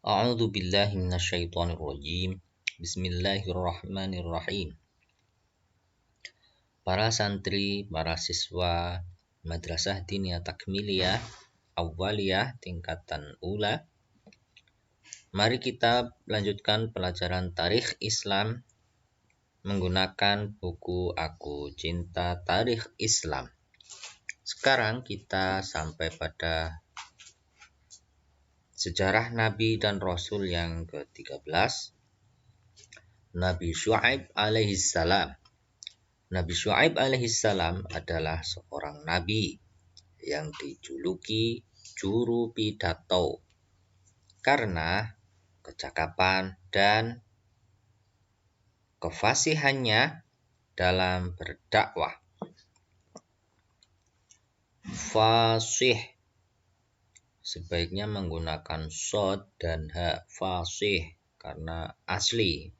A'udzu billahi minasyaitonir rajim. Bismillahirrahmanirrahim. Para santri, para siswa Madrasah Diniyah Takmiliyah Awwaliyah tingkatan ula. Mari kita lanjutkan pelajaran Tarikh Islam menggunakan buku Aku Cinta Tarikh Islam. Sekarang kita sampai pada sejarah Nabi dan Rasul yang ke-13, Nabi Syu'aib alaihissalam. Nabi Syu'aib alaihissalam adalah seorang nabi yang dijuluki juru pidato karena kecakapan dan kefasihannya dalam berdakwah. Fasih sebaiknya menggunakan shod dan ha, fasih, karena asli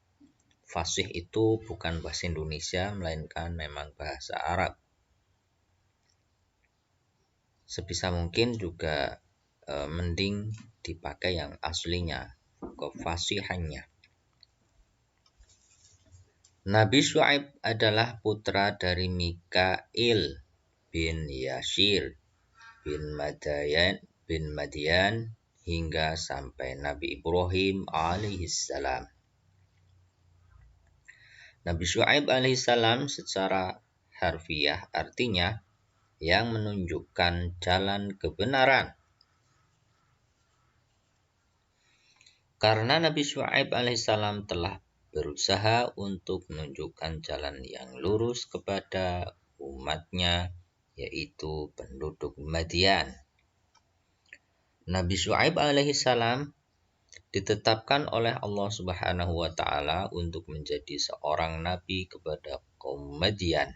fasih itu bukan bahasa Indonesia, melainkan memang bahasa Arab. Sebisa mungkin juga mending dipakai yang aslinya, kefasihannya. Nabi Syu'aib adalah putra dari Mikail bin Yashir bin Madian hingga sampai Nabi Ibrahim alaihissalam. Nabi Syu'aib alaihissalam secara harfiah artinya yang menunjukkan jalan kebenaran. Karena Nabi Syu'aib alaihissalam telah berusaha untuk menunjukkan jalan yang lurus kepada umatnya, yaitu penduduk Madian. Nabi Syu'aib alaihissalam ditetapkan oleh Allah Subhanahu wa taala untuk menjadi seorang nabi kepada kaum Madian.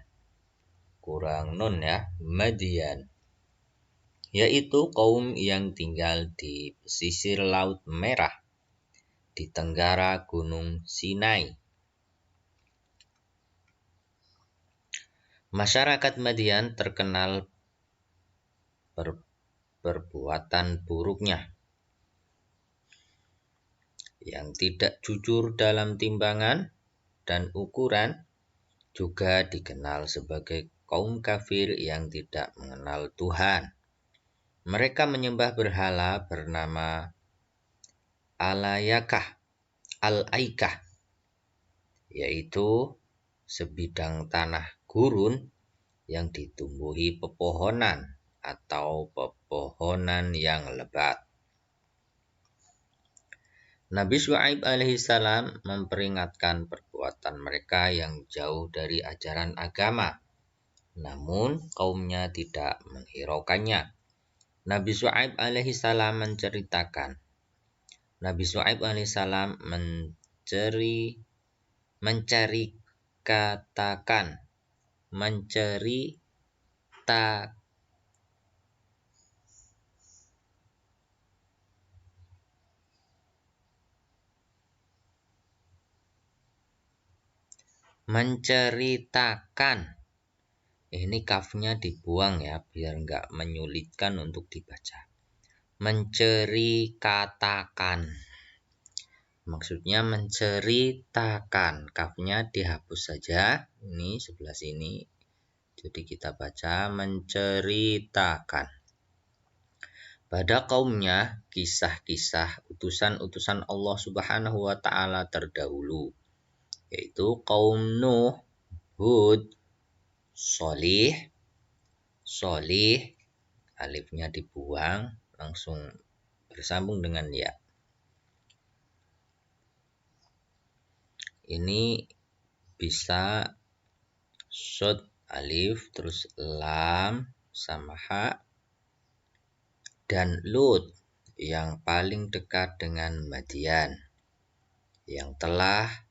Kurang nun ya, Madian. Yaitu kaum yang tinggal di pesisir Laut Merah di tenggara Gunung Sinai. Masyarakat Madian terkenal perbuatan buruknya, yang tidak jujur dalam timbangan dan ukuran, juga dikenal sebagai kaum kafir yang tidak mengenal Tuhan. Mereka menyembah berhala bernama Al-Aikah, yaitu sebidang tanah gurun yang ditumbuhi pepohonan atau pepohonan yang lebat. Nabi Syu'aib alaihissalam memperingatkan perbuatan mereka yang jauh dari ajaran agama, namun kaumnya tidak menghiraukannya. Nabi Syu'aib alaihissalam menceritakan, Nabi Syu'aib alaihissalam menceritakan, ini kafnya dibuang ya biar nggak menyulitkan untuk dibaca. Menceritakan, maksudnya menceritakan, kafnya dihapus saja, ini sebelah sini, jadi kita baca menceritakan. Pada kaumnya kisah-kisah utusan-utusan Allah Subhanahu wa taala terdahulu, yaitu kaum Nuh, Hud, Sholih, alifnya dibuang, langsung bersambung dengan ya. Ini bisa shod alif, terus lam sama ha, dan Lut yang paling dekat dengan Madian, yang telah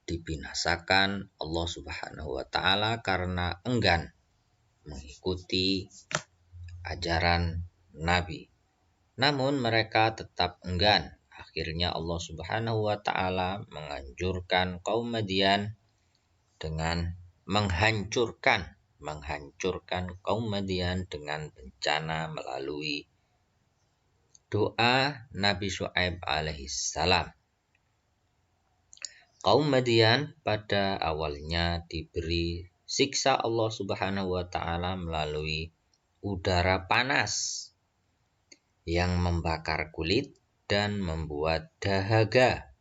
dibinasakan Allah Subhanahu wa taala karena enggan mengikuti ajaran Nabi. Namun mereka tetap enggan. Akhirnya Allah Subhanahu wa taala menganjurkan kaum Madian dengan menghancurkan kaum Madian dengan bencana melalui Doa Nabi Syu'aib alaihissalam. Kaum Madian pada awalnya diberi siksa Allah Subhanahu wa taala melalui udara panas yang membakar kulit dan membuat dahaga.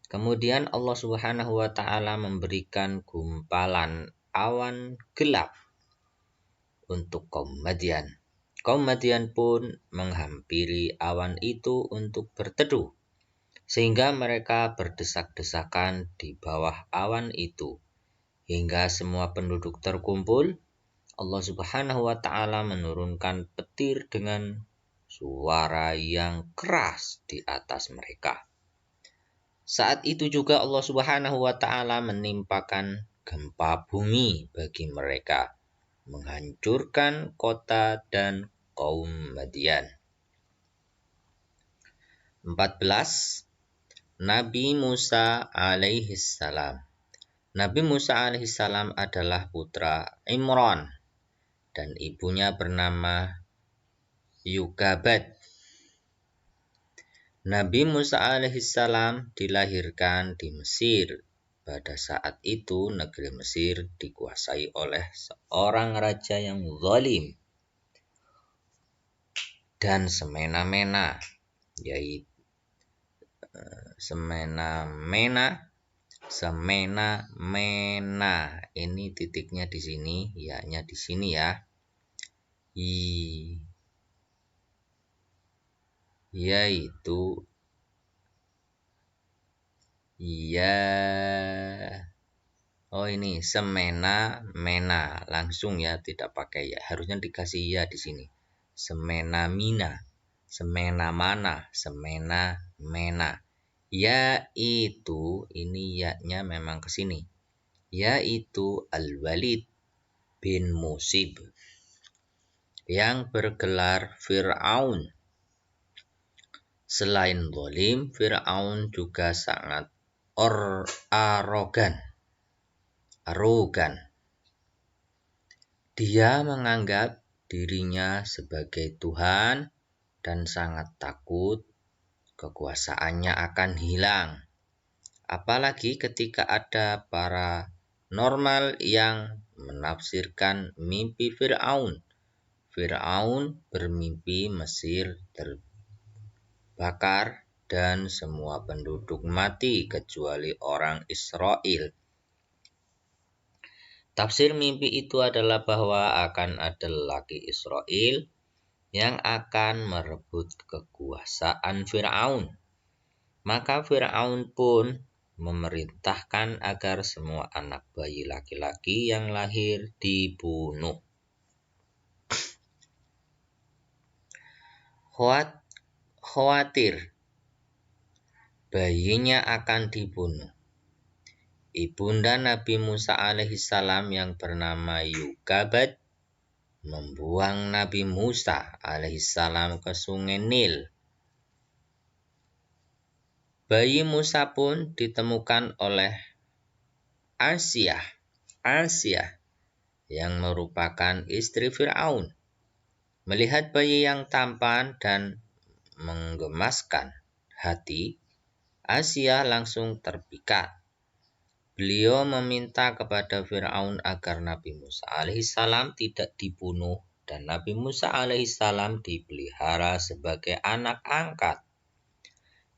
Kemudian Allah Subhanahu wa taala memberikan gumpalan awan gelap untuk kaum Madian. Kaum Madian pun menghampiri awan itu untuk berteduh, sehingga mereka berdesak-desakan di bawah awan itu. Hingga semua penduduk terkumpul, Allah Subhanahu wa taala menurunkan petir dengan suara yang keras di atas mereka. Saat itu juga Allah Subhanahu wa taala menimpakan gempa bumi bagi mereka, menghancurkan kota dan kaum Madian. 14. Nabi Musa alaihissalam. Nabi Musa alaihissalam adalah putra Imran dan ibunya bernama Yukabat. Nabi Musa alaihissalam dilahirkan di Mesir. Pada saat itu negeri Mesir dikuasai oleh seorang raja yang zalim dan semena-mena, yaitu semena-mena. Ini titiknya di sini, ya-nya di sini ya. Yaitu ini semena-mena langsung ya, tidak pakai ya. Harusnya dikasih ya di sini. Semena-mina, semena-mana, semena-mena. Yaitu ini ya-nya memang ke sini. Yaitu Al-Walid bin Musib yang bergelar Fir'aun. Selain zalim, Fir'aun juga sangat arogan. Dia menganggap dirinya sebagai Tuhan dan sangat takut kekuasaannya akan hilang. Apalagi ketika ada para normal yang menafsirkan mimpi Fir'aun. Fir'aun bermimpi Mesir terbakar dan semua penduduk mati kecuali orang Israel. Tafsir mimpi itu adalah bahwa akan ada lelaki Israel yang akan merebut kekuasaan Fir'aun. Maka Fir'aun pun memerintahkan agar semua anak bayi laki-laki yang lahir dibunuh. Khawatir bayinya akan dibunuh, ibunda Nabi Musa alaihissalam yang bernama Yukabat membuang Nabi Musa alaihissalam ke sungai Nil. Bayi Musa pun ditemukan oleh Asyah yang merupakan istri Fir'aun. Melihat bayi yang tampan dan menggemaskan hati, Asyah langsung terpikat. Beliau meminta kepada Fir'aun agar Nabi Musa alaihissalam tidak dibunuh dan Nabi Musa alaihissalam dipelihara sebagai anak angkat.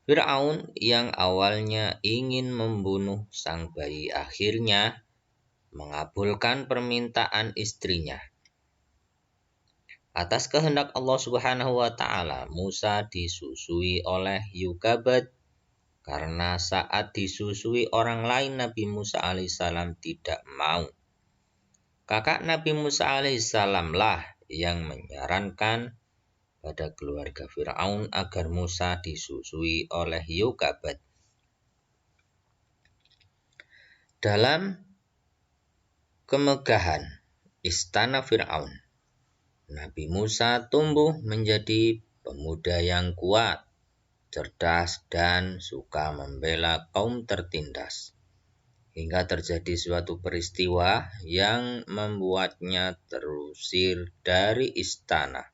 Fir'aun yang awalnya ingin membunuh sang bayi akhirnya mengabulkan permintaan istrinya. Atas kehendak Allah Subhanahu wa taala, Musa disusui oleh Yukabat karena saat disusui orang lain Nabi Musa alaihissalam tidak mau. Kakak Nabi Musa alaihissalam lah yang menyarankan pada keluarga Fir'aun agar Musa disusui oleh Yukabat. Dalam kemegahan istana Fir'aun, Nabi Musa tumbuh menjadi pemuda yang kuat, cerdas, dan suka membela kaum tertindas. Hingga terjadi suatu peristiwa yang membuatnya terusir dari istana.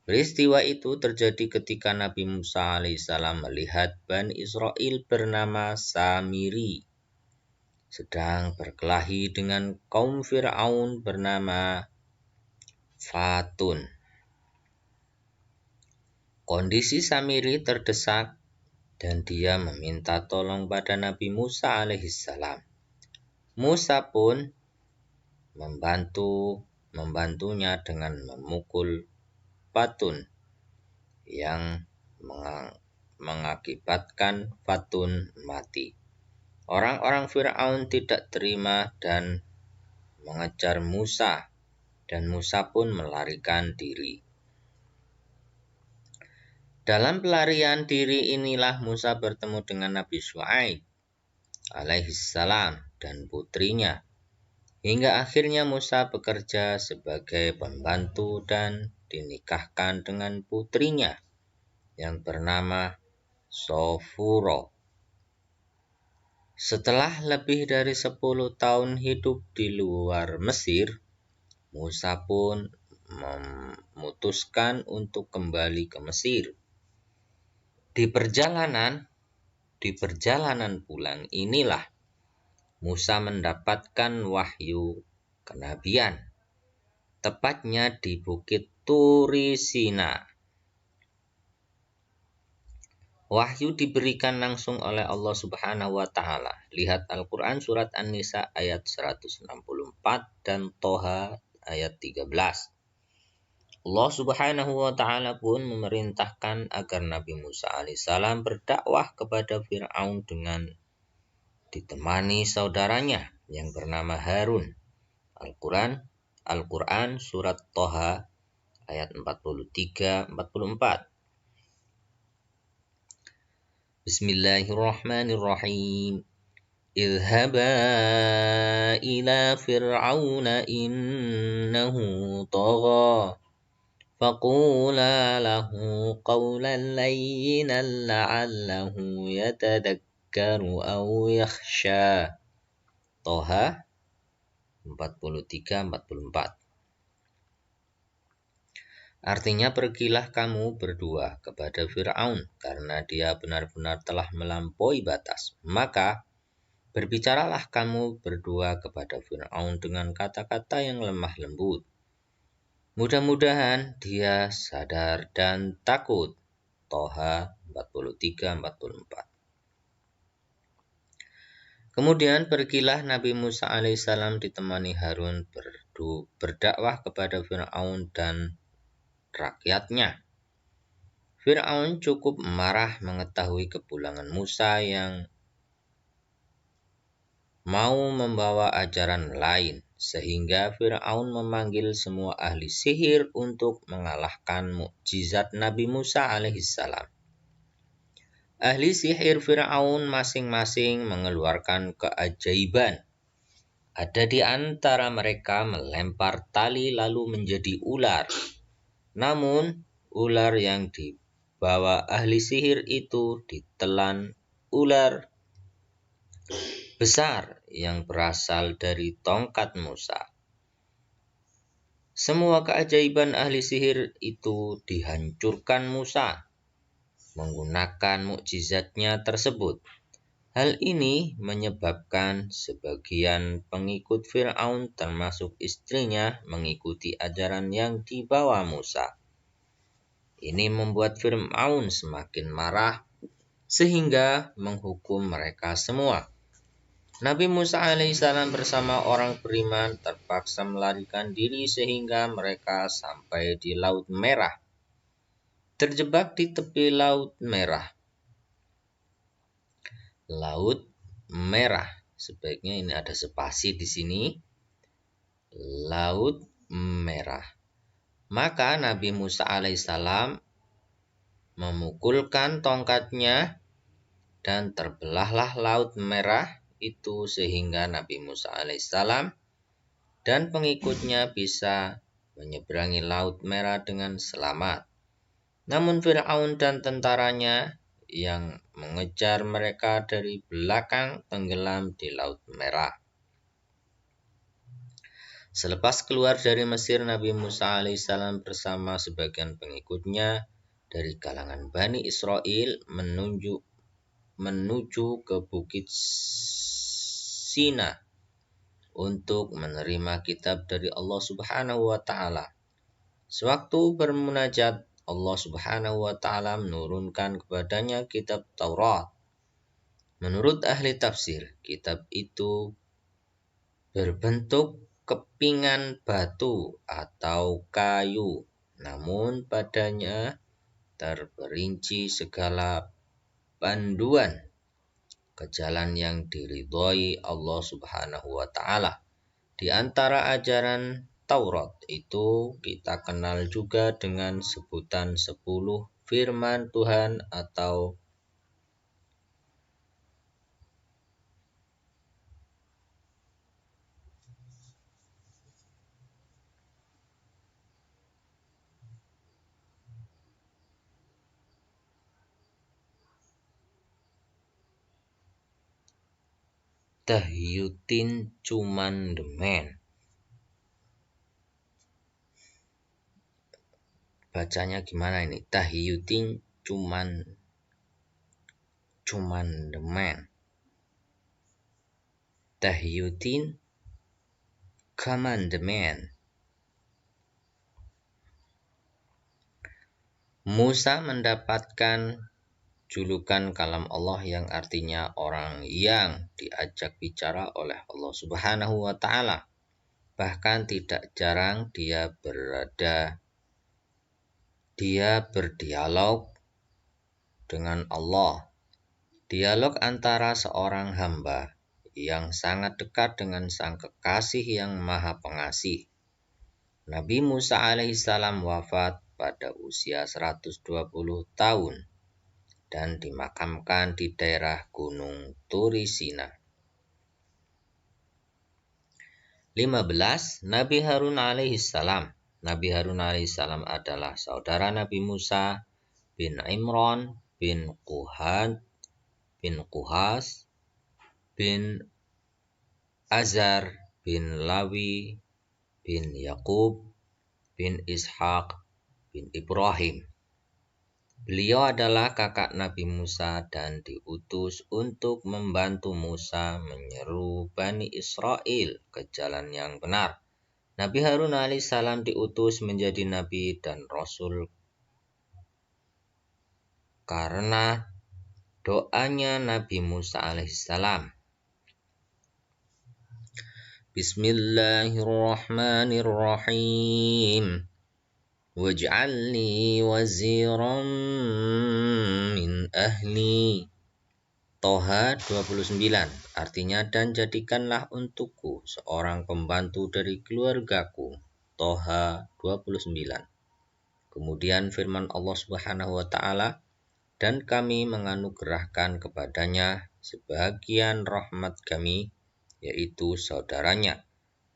Peristiwa itu terjadi ketika Nabi Musa alaihissalam melihat Bani Israel bernama Samiri sedang berkelahi dengan kaum Fir'aun bernama Fatun. Kondisi Samiri terdesak dan dia meminta tolong pada Nabi Musa alaihissalam. Musa pun membantunya dengan memukul Fatun yang mengakibatkan Fatun mati. Orang-orang Fir'aun tidak terima dan mengejar Musa, dan Musa pun melarikan diri. Dalam pelarian diri inilah Musa bertemu dengan Nabi Syuaib alaihissalam dan putrinya. Hingga akhirnya Musa bekerja sebagai pembantu dan dinikahkan dengan putrinya yang bernama Sofuro. Setelah lebih dari 10 tahun hidup di luar Mesir, Musa pun memutuskan untuk kembali ke Mesir. Di perjalanan pulang inilah Musa mendapatkan wahyu kenabian, tepatnya di Bukit Turisina. Wahyu diberikan langsung oleh Allah Subhanahu wa Ta'ala. Lihat Al-Quran Surat An-Nisa ayat 164 dan Toha ayat 13. Allah Subhanahu wa Ta'ala pun memerintahkan agar Nabi Musa alaihissalam berdakwah kepada Fir'aun dengan ditemani saudaranya yang bernama Harun. Al-Quran Surat Toha ayat 43-44. Bismillahirrahmanirrahim. Idhaba ila fir'auna innahu tagha. Faqula lahu qawlan layyinan la'allahu yatadakkaru aw yakhsha. Toha 43-44. Artinya, pergilah kamu berdua kepada Fir'aun, karena dia benar-benar telah melampaui batas. Maka, berbicaralah kamu berdua kepada Fir'aun dengan kata-kata yang lemah lembut. Mudah-mudahan dia sadar dan takut. Toha 43-44. Kemudian pergilah Nabi Musa alaihissalam ditemani Harun berdakwah kepada Fir'aun dan rakyatnya. Fir'aun cukup marah mengetahui kepulangan Musa yang mau membawa ajaran lain, sehingga Fir'aun memanggil semua ahli sihir untuk mengalahkan mukjizat Nabi Musa alaihissalam. Ahli sihir Fir'aun masing-masing mengeluarkan keajaiban. Ada di antara mereka melempar tali lalu menjadi ular. Namun, ular yang dibawa ahli sihir itu ditelan ular besar yang berasal dari tongkat Musa. Semua keajaiban ahli sihir itu dihancurkan Musa menggunakan mukjizatnya tersebut. Hal ini menyebabkan sebagian pengikut Fir'aun termasuk istrinya mengikuti ajaran yang dibawa Musa. Ini membuat Fir'aun semakin marah sehingga menghukum mereka semua. Nabi Musa alaihissalam bersama orang beriman terpaksa melarikan diri sehingga mereka sampai di Laut Merah. Terjebak di tepi Laut Merah. Laut Merah. Sebaiknya ini ada spasi di sini. Laut Merah. Maka Nabi Musa alaihissalam memukulkan tongkatnya dan terbelahlah Laut Merah itu sehingga Nabi Musa alaihissalam dan pengikutnya bisa menyeberangi Laut Merah dengan selamat. Namun Fir'aun dan tentaranya yang mengejar mereka dari belakang tenggelam di Laut Merah. Selepas keluar dari Mesir, Nabi Musa alaihissalam bersama sebagian pengikutnya dari kalangan Bani Israel menuju ke Bukit Sina untuk menerima kitab dari Allah Subhanahu wa taala. Sewaktu bermunajat, Allah Subhanahu wa taala menurunkan kepadanya kitab Taurat. Menurut ahli tafsir, kitab itu berbentuk kepingan batu atau kayu, namun padanya terperinci segala panduan ke jalan yang diridhoi Allah Subhanahu wa taala. Di antara ajaran Taurat itu kita kenal juga dengan sebutan 10 firman Tuhan atau Tahyutin Cumandemen. Bacanya gimana ini? Tahyutin Cumandemen. Tahyutin Commandment. Musa mendapatkan julukan kalam Allah yang artinya orang yang diajak bicara oleh Allah Subhanahu wa taala. Bahkan tidak jarang dia berdialog dengan Allah. Dialog antara seorang hamba yang sangat dekat dengan sang kekasih yang maha pengasih. Nabi Musa alaihissalam wafat pada usia 120 tahun dan dimakamkan di daerah Gunung Turi Sina. 15. Nabi Harun alaihissalam. Nabi Harun alaihissalam adalah saudara Nabi Musa bin Imran bin Quhas bin Azar bin Lawi bin Yakub bin Ishaq bin Ibrahim. Beliau adalah kakak Nabi Musa dan diutus untuk membantu Musa menyeru Bani Israel ke jalan yang benar. Nabi Harun alaihissalam diutus menjadi nabi dan rasul karena doanya Nabi Musa alaihissalam. Bismillahirrahmanirrahim. Waj'alni waziran min ahli. Toha 29, artinya dan jadikanlah untukku seorang pembantu dari keluargaku. Toha 29. Kemudian firman Allah Subhanahu wa taala, dan kami menganugerahkan kepadanya sebagian rahmat kami, yaitu saudaranya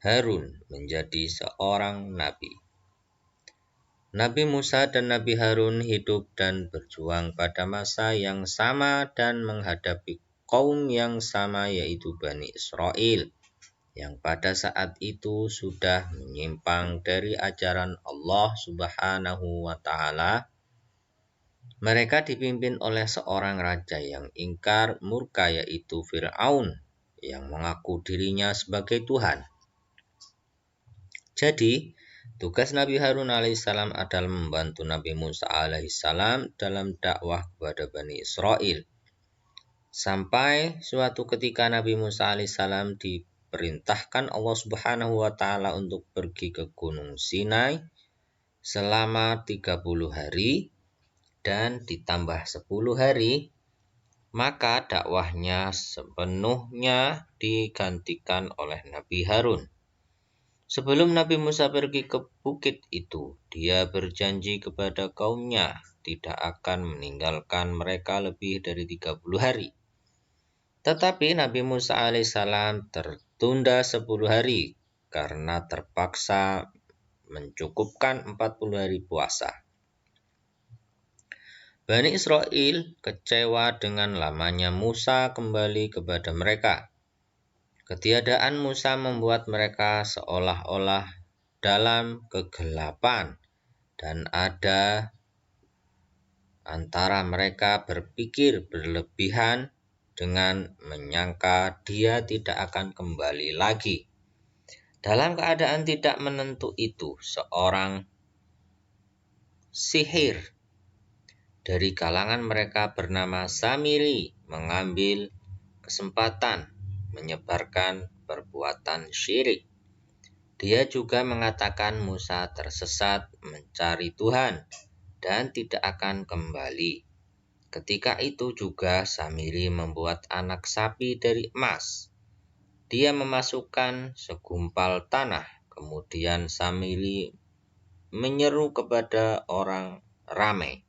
Harun menjadi seorang nabi. Nabi Musa dan Nabi Harun hidup dan berjuang pada masa yang sama dan menghadapi kaum yang sama, yaitu Bani Israel, yang pada saat itu sudah menyimpang dari ajaran Allah Subhanahu wa taala. Mereka dipimpin oleh seorang raja yang ingkar murka, yaitu Fir'aun, yang mengaku dirinya sebagai Tuhan. Jadi, tugas Nabi Harun alaihissalam adalah membantu Nabi Musa alaihissalam dalam dakwah kepada Bani Israel. Sampai suatu ketika Nabi Musa alaihissalam diperintahkan Allah Subhanahu wa taala untuk pergi ke Gunung Sinai selama 30 hari dan ditambah 10 hari, maka dakwahnya sepenuhnya digantikan oleh Nabi Harun. Sebelum Nabi Musa pergi ke bukit itu, dia berjanji kepada kaumnya tidak akan meninggalkan mereka lebih dari 30 hari. Tetapi Nabi Musa alaihissalam tertunda 10 hari karena terpaksa mencukupkan 40 hari puasa. Bani Israel kecewa dengan lamanya Musa kembali kepada mereka. Ketiadaan Musa membuat mereka seolah-olah dalam kegelapan, dan ada antara mereka berpikir berlebihan dengan menyangka dia tidak akan kembali lagi. Dalam keadaan tidak menentu itu, seorang sihir dari kalangan mereka bernama Samiri mengambil kesempatan menyebarkan perbuatan syirik. Dia juga mengatakan Musa tersesat mencari Tuhan dan tidak akan kembali. Ketika itu juga Samiri membuat anak sapi dari emas. Dia memasukkan segumpal tanah, kemudian Samiri menyeru kepada orang ramai,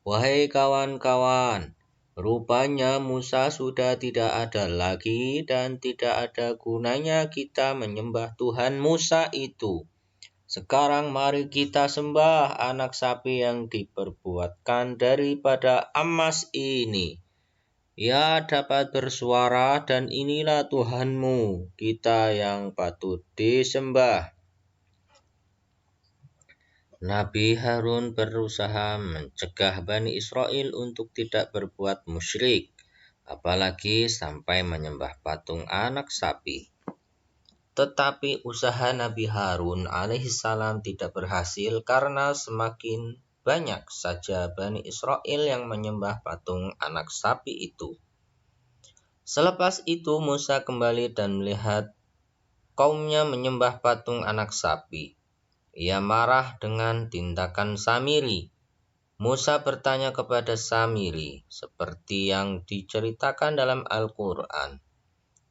"Wahai kawan-kawan, rupanya Musa sudah tidak ada lagi dan tidak ada gunanya kita menyembah Tuhan Musa itu. Sekarang mari kita sembah anak sapi yang diperbuatkan daripada emas ini. Ia dapat bersuara dan inilah Tuhanmu, kita yang patut disembah." Nabi Harun berusaha mencegah Bani Israel untuk tidak berbuat musyrik, apalagi sampai menyembah patung anak sapi. Tetapi usaha Nabi Harun alaihissalam tidak berhasil karena semakin banyak saja Bani Israel yang menyembah patung anak sapi itu. Selepas itu Musa kembali dan melihat kaumnya menyembah patung anak sapi. Ia marah dengan tindakan Samiri. Musa bertanya kepada Samiri, seperti yang diceritakan dalam Al-Quran.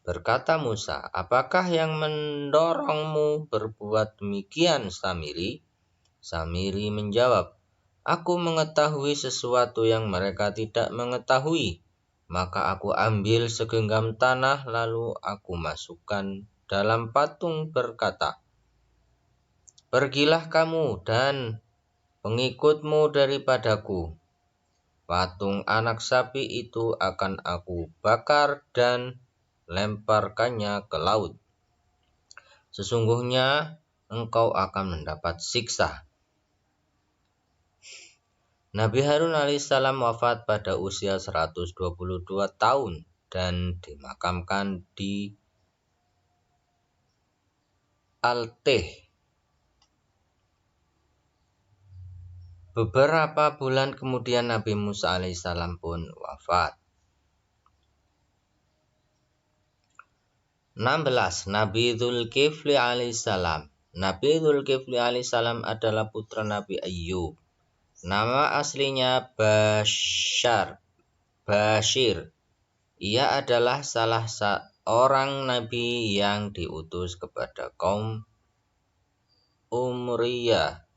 Berkata Musa, "Apakah yang mendorongmu berbuat demikian, Samiri?" Samiri menjawab, "Aku mengetahui sesuatu yang mereka tidak mengetahui. Maka aku ambil segenggam tanah lalu aku masukkan dalam patung berkata, 'Pergilah kamu dan pengikutmu daripadaku. Patung anak sapi itu akan aku bakar dan lemparkannya ke laut. Sesungguhnya engkau akan mendapat siksa.'" Nabi Harun alaihissalam wafat pada usia 122 tahun dan dimakamkan di Al-Tih. Beberapa bulan kemudian Nabi Musa alaihissalam pun wafat. 16. Nabi Dzulkifli alaihissalam. Nabi Dzulkifli alaihissalam adalah putra Nabi Ayyub. Nama aslinya Bashir. Ia adalah salah seorang nabi yang diutus kepada kaum Umriyah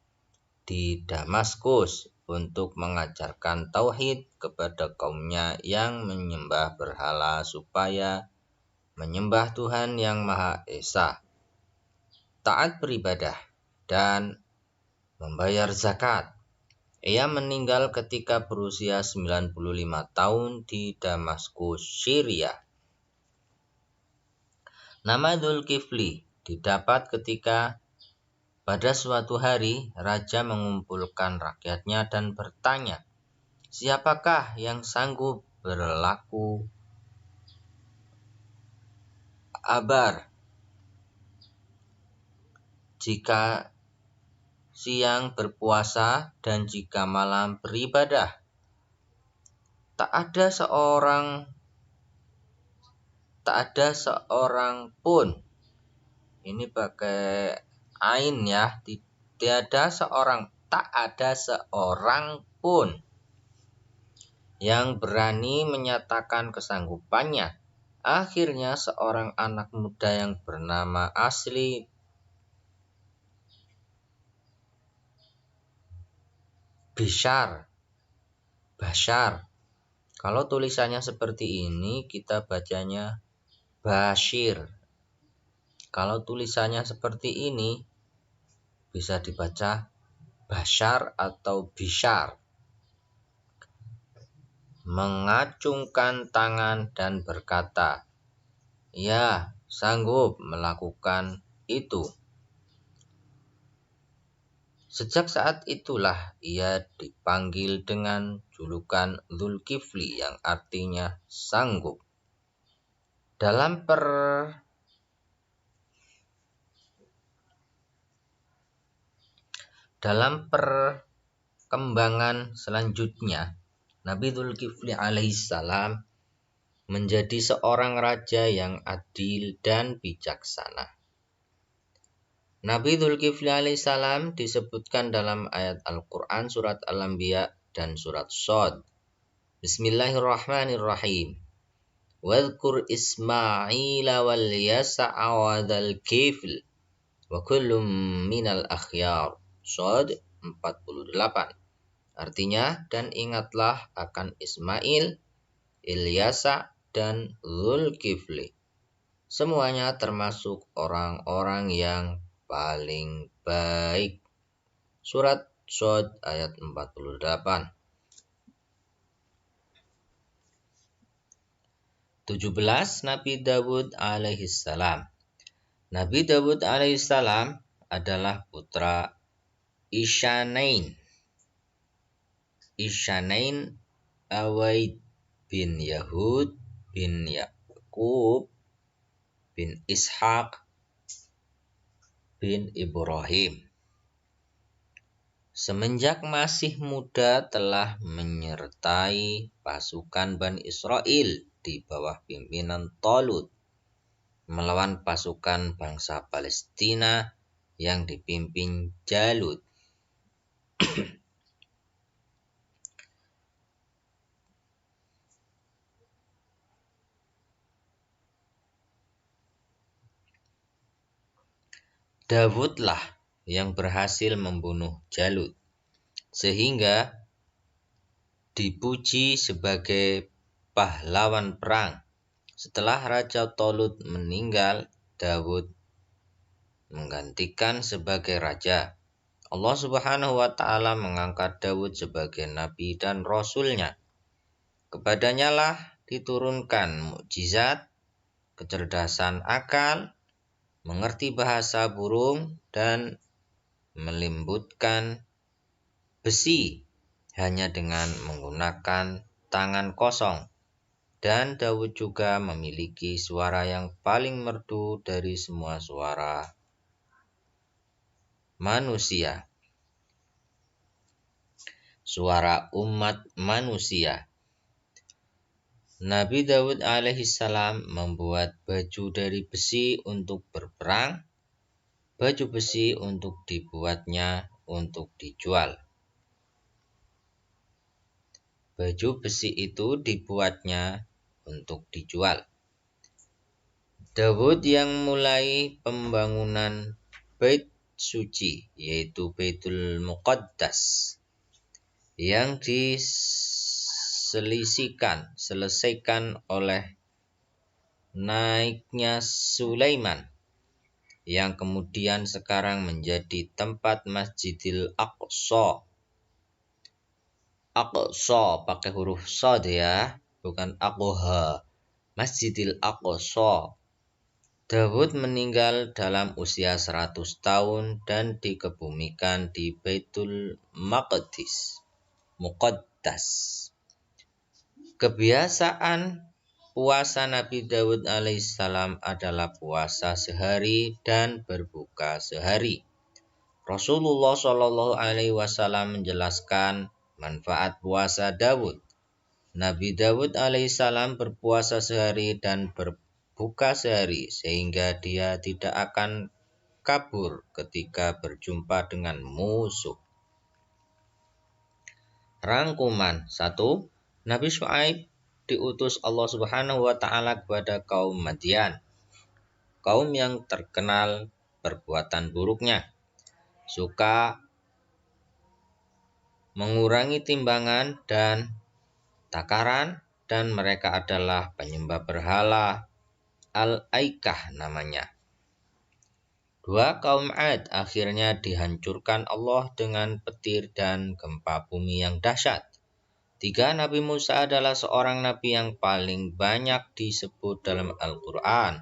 di Damaskus untuk mengajarkan tauhid kepada kaumnya yang menyembah berhala supaya menyembah Tuhan yang Maha Esa, taat beribadah, dan membayar zakat. Ia meninggal ketika berusia 95 tahun di Damaskus, Syria. Nama Dzulkifli didapat ketika pada suatu hari raja mengumpulkan rakyatnya dan bertanya, "Siapakah yang sanggup berlaku abar jika siang berpuasa dan jika malam beribadah?" Tak ada seorang pun. Ini pakai ain ya. Tak ada seorang pun yang berani menyatakan kesanggupannya. Akhirnya seorang anak muda yang bernama asli Bashar. Kalau tulisannya seperti ini kita bacanya Bashir. Kalau tulisannya seperti ini bisa dibaca Bashar atau Bishar. Mengacungkan tangan dan berkata, ia sanggup melakukan itu. Sejak saat itulah ia dipanggil dengan julukan Dzulkifli yang artinya sanggup. Dalam perkembangan selanjutnya, Nabi Dzulkifli alaihissalam menjadi seorang raja yang adil dan bijaksana. Nabi Dzulkifli alaihissalam disebutkan dalam ayat Al-Quran surat Al-Anbiya dan surat Shad. Bismillahirrahmanirrahim. Wadhkur Ismaila wal Yasa'a wa dzal kifl wa kullum minal akhyar. Shad 48. Artinya, dan ingatlah akan Ismail, Ilyasa, dan Dzulkifli. Semuanya termasuk orang-orang yang paling baik. Surat Shad ayat 48. 17. Nabi Dawud alaihissalam. Nabi Dawud alaihissalam adalah putra Isyanain Awaid bin Yahud bin Yakub bin Ishaq bin Ibrahim. Semenjak masih muda telah menyertai pasukan Bani Israel di bawah pimpinan Talut melawan pasukan bangsa Palestina yang dipimpin Jalut. Dawudlah yang berhasil membunuh Jalut, sehingga dipuji sebagai pahlawan perang. Setelah Raja Talut meninggal, Dawud menggantikan sebagai raja. Allah Subhanahu wa Ta'ala mengangkat Dawud sebagai nabi dan rasulnya. Kepadanya lah diturunkan mukjizat, kecerdasan akal, mengerti bahasa burung, dan melembutkan besi hanya dengan menggunakan tangan kosong. Dan Dawud juga memiliki suara yang paling merdu dari semua suara manusia. Suara umat manusia. Nabi Dawud alaihissalam membuat baju dari besi untuk berperang. Baju besi untuk dibuatnya untuk dijual. Baju besi itu dibuatnya untuk dijual. Dawud yang mulai pembangunan Bait Suci, yaitu Baitul Muqaddas, yang diselesaikan oleh naiknya Sulaiman, yang kemudian sekarang menjadi tempat Masjidil Aqsa. Aqsa pakai huruf shad ya, bukan aqha. Masjidil Aqsa. Dawud meninggal dalam usia 100 tahun dan dikebumikan di Baitul Muqaddas. Kebiasaan puasa Nabi Dawud alaihissalam adalah puasa sehari dan berbuka sehari. Rasulullah Shallallahu alaihi wasallam menjelaskan manfaat puasa Dawud. Nabi Dawud alaihissalam berpuasa sehari dan berbuka sehari sehingga dia tidak akan kabur ketika berjumpa dengan musuh. Rangkuman 1. Nabi Syuaib diutus Allah Subhanahu wa Ta'ala kepada kaum Madian, kaum yang terkenal perbuatan buruknya, suka mengurangi timbangan dan takaran, dan mereka adalah penyembah berhala, Al-Aikah namanya. 2. Kaum Ad akhirnya dihancurkan Allah dengan petir dan gempa bumi yang dahsyat. 3. Nabi Musa adalah seorang nabi yang paling banyak disebut dalam Al-Quran.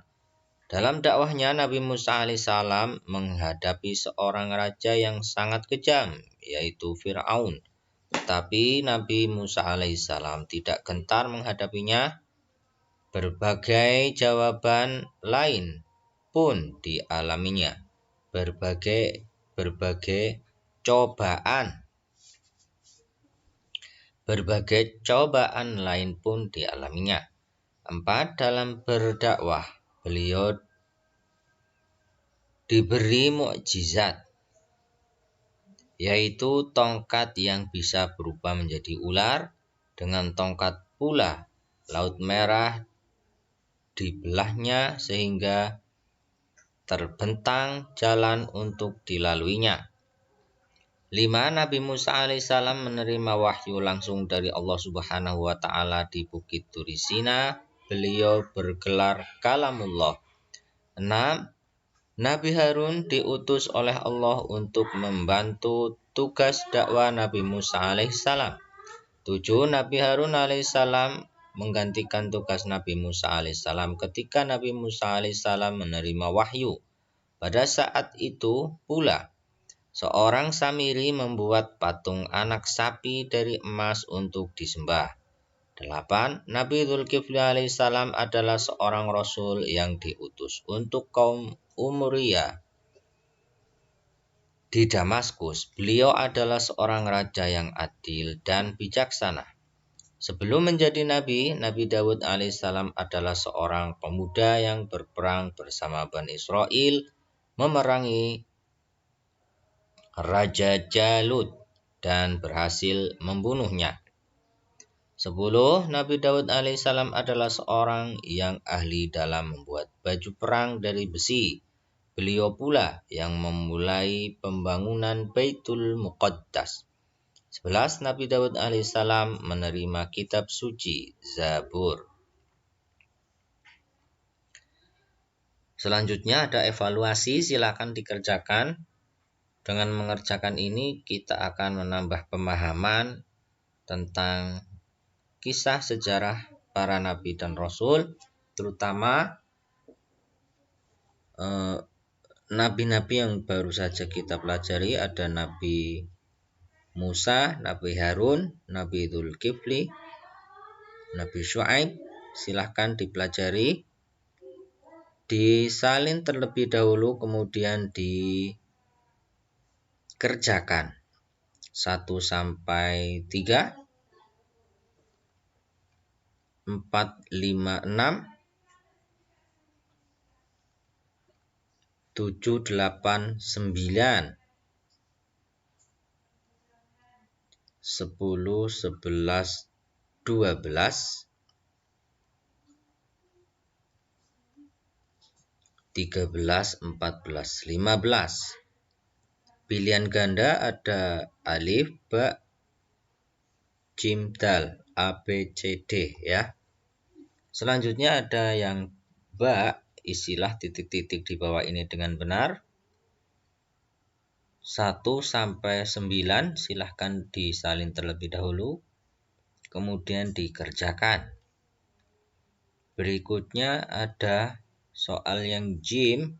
Dalam dakwahnya, Nabi Musa alaihissalam menghadapi seorang raja yang sangat kejam, yaitu Fir'aun. Tetapi Nabi Musa alaihissalam tidak gentar menghadapinya. Berbagai jawaban lain pun dialaminya. Berbagai cobaan lain pun dialaminya. 4. Dalam berdakwah, beliau diberi mukjizat, yaitu tongkat yang bisa berubah menjadi ular. Dengan tongkat pula Laut Merah dibelahnya sehingga terbentang jalan untuk dilaluinya. 5. Nabi Musa alaihissalam menerima wahyu langsung dari Allah Subhanahu wa Ta'ala di Bukit Turi Sina. Beliau bergelar Kalamullah. 6. Nabi Harun diutus oleh Allah untuk membantu tugas dakwah Nabi Musa alaihissalam. 7. Nabi Harun alaihissalam menggantikan tugas Nabi Musa alaihissalam ketika Nabi Musa alaihissalam menerima wahyu. Pada saat itu pula seorang Samiri membuat patung anak sapi dari emas untuk disembah. 8. Nabi Dzulkifli alaihissalam adalah seorang rasul yang diutus untuk kaum Umuriyah di Damaskus. Beliau adalah seorang raja yang adil dan bijaksana. Sebelum menjadi nabi, Nabi Daud alaihissalam adalah seorang pemuda yang berperang bersama Bani Israel memerangi Raja Jalut dan berhasil membunuhnya. 10. Nabi Daud alaihissalam adalah seorang yang ahli dalam membuat baju perang dari besi. Beliau pula yang memulai pembangunan Baitul Muqaddas. 11. Nabi Daud alaihissalam menerima kitab suci Zabur. Selanjutnya ada evaluasi, silakan dikerjakan. Dengan mengerjakan ini kita akan menambah pemahaman tentang kisah sejarah para nabi dan rasul, terutama nabi-nabi yang baru saja kita pelajari. Ada Nabi Musa, Nabi Harun, Nabi Dzulkifli, Nabi Syuaib. Silahkan dipelajari, disalin terlebih dahulu, kemudian dikerjakan 1 sampai 3, 4, 5, 6, 7, 8, 9, 10, 11, 12, 13, 14, 15. Pilihan ganda ada alif, ba, jim, dal, a, b, c, d ya. Selanjutnya ada yang ba, isilah titik-titik di bawah ini dengan benar. 1 sampai 9 silahkan disalin terlebih dahulu, kemudian dikerjakan. Berikutnya ada soal yang jim.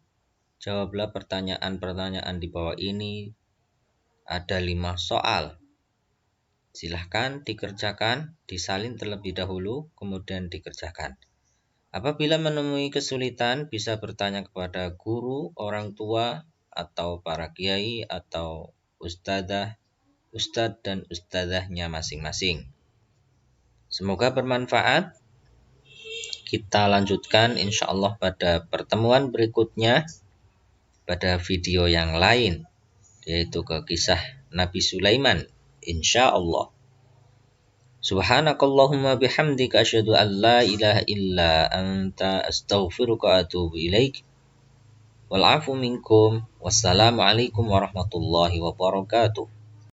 Jawablah pertanyaan-pertanyaan di bawah ini. Ada 5 soal. Silahkan dikerjakan, disalin terlebih dahulu, kemudian dikerjakan. Apabila menemui kesulitan, bisa bertanya kepada guru, orang tua, atau para kiai, atau ustadz dan ustadzahnya masing-masing. Semoga bermanfaat. Kita lanjutkan insya Allah pada pertemuan berikutnya, pada video yang lain, yaitu ke kisah Nabi Sulaiman, insya Allah. Subhanakallahumma bihamdika asyhadu an la ilaha illa anta astaghfiruka wa atubu ilaik. Wal afu minkum. Wassalamualaikum warahmatullahi wabarakatuh.